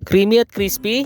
Creamy at crispy?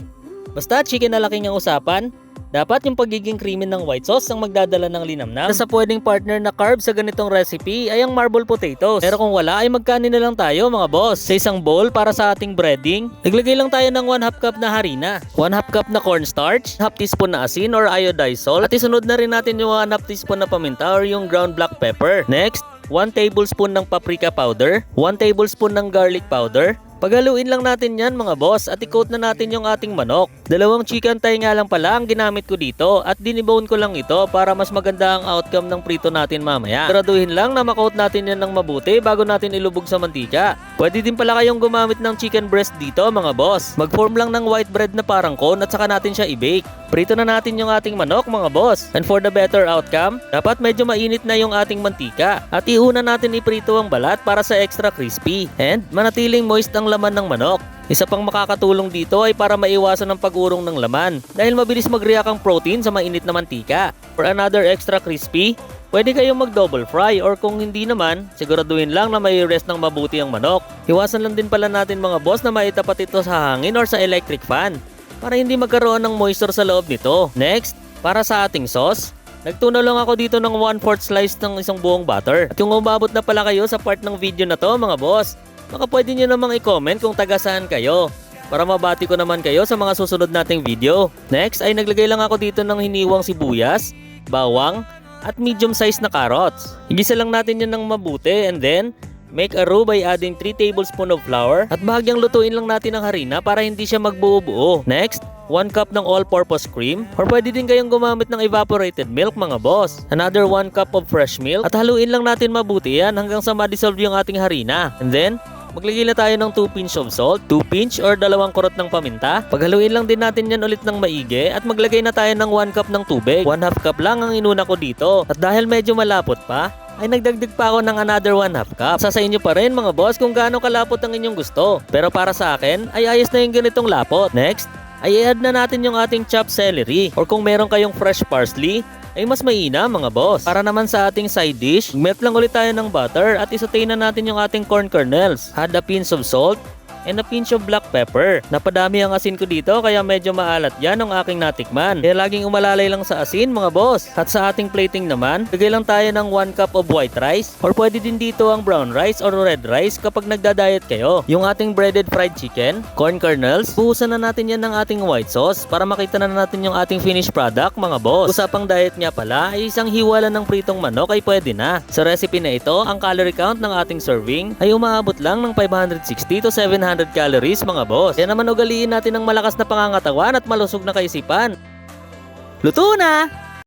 Basta chicken na laking ang usapan. Dapat yung pagiging creamy ng white sauce ang magdadala ng linamnam. Sa pwedeng partner na carb sa ganitong recipe ay ang marble potatoes. Pero kung wala ay magkanin na lang tayo mga boss. Sa isang bowl para sa ating breading, naglagay lang tayo ng 1/2 cup na harina, 1/2 cup na cornstarch, 1/2 teaspoon na asin or iodized salt, at isunod na rin natin yung 1/2 teaspoon na paminta or yung ground black pepper. Next, 1 tablespoon ng paprika powder, 1 tablespoon ng garlic powder. Paghaluin lang natin yan mga boss at i-coat na natin yung ating manok. Dalawang chicken thigh nga lang pala ang ginamit ko dito at dinibone ko lang ito para mas maganda ang outcome ng prito natin mamaya. Siguraduhin lang na ma-coat natin yan ng mabuti bago natin ilubog sa mantika. Pwede din pala kayong gumamit ng chicken breast dito mga boss. Mag-form lang ng white bread na parang cone at saka natin siya i-bake. Prito na natin yung ating manok mga boss. And for the better outcome, dapat medyo mainit na yung ating mantika. At iuna natin iprito ang balat para sa extra crispy. And manatiling moist ang laman ng manok. Isa pang makakatulong dito ay para maiwasan ang pag-urong ng laman dahil mabilis mag-react ang protein sa mainit na mantika. For another extra crispy, pwede kayong mag-double fry or kung hindi naman, siguraduhin lang na may rest ng mabuti ang manok. Iwasan lang din pala natin mga boss na maitapat ito sa hangin or sa electric fan para hindi magkaroon ng moisture sa loob nito. Next, para sa ating sauce, nagtunaw lang ako dito ng 1/4 slice ng isang buong butter. At kung umabot na pala kayo sa part ng video na to mga boss, baka pwede nyo namang i-comment kung taga saan kayo para mabati ko naman kayo sa mga susunod nating video. Next ay naglagay lang ako dito ng hiniwang sibuyas, bawang, at medium size na carrots. Igisa lang natin yan ng mabuti and then make a roux by adding 3 tablespoons of flour at bahagyang lutuin lang natin ang harina para hindi siya magbuo-buo. Next, 1 cup ng all-purpose cream or pwede din kayong gumamit ng evaporated milk mga boss. Another 1 cup of fresh milk at haluin lang natin mabuti yan hanggang sa ma-dissolve yung ating harina. And then, maglagay na tayo ng 2 pinch of salt, 2 pinch or 2 kurot ng paminta. Paghaluin lang din natin yan ulit ng maigi at maglagay na tayo ng 1 cup ng tubig. 1/2 cup lang ang inuna ko dito. At dahil medyo malapot pa, ay nagdagdag pa ako ng another 1/2 cup. Sa inyo pa rin mga boss kung gaano kalapot ang inyong gusto. Pero para sa akin, ay ayos na yung ganitong lapot. Next, ay i-add na natin yung ating chopped celery or kung meron kayong fresh parsley, ay mas mainam mga boss. Para naman sa ating side dish, melt lang ulit tayo ng butter at isautay na natin yung ating corn kernels. Add a pinch of salt and a pinch of black pepper. Napadami ang asin ko dito kaya medyo maalat yan ang aking natikman. Kaya laging umalalay lang sa asin mga boss. At sa ating plating naman, lagay lang tayo ng 1 cup of white rice or pwede din dito ang brown rice or red rice kapag nagda-diet kayo. Yung ating breaded fried chicken, corn kernels, buhusan na natin yan ng ating white sauce para makita na natin yung ating finished product mga boss. Usapang diet nga pala ay isang hiwala ng pritong manok ay pwede na. Sa recipe na ito, ang calorie count ng ating serving ay umaabot lang ng 560 to 700 calories mga boss. Kaya naman ugaliin natin ng malakas na pangangatawan at malusog na kaisipan. Luto na!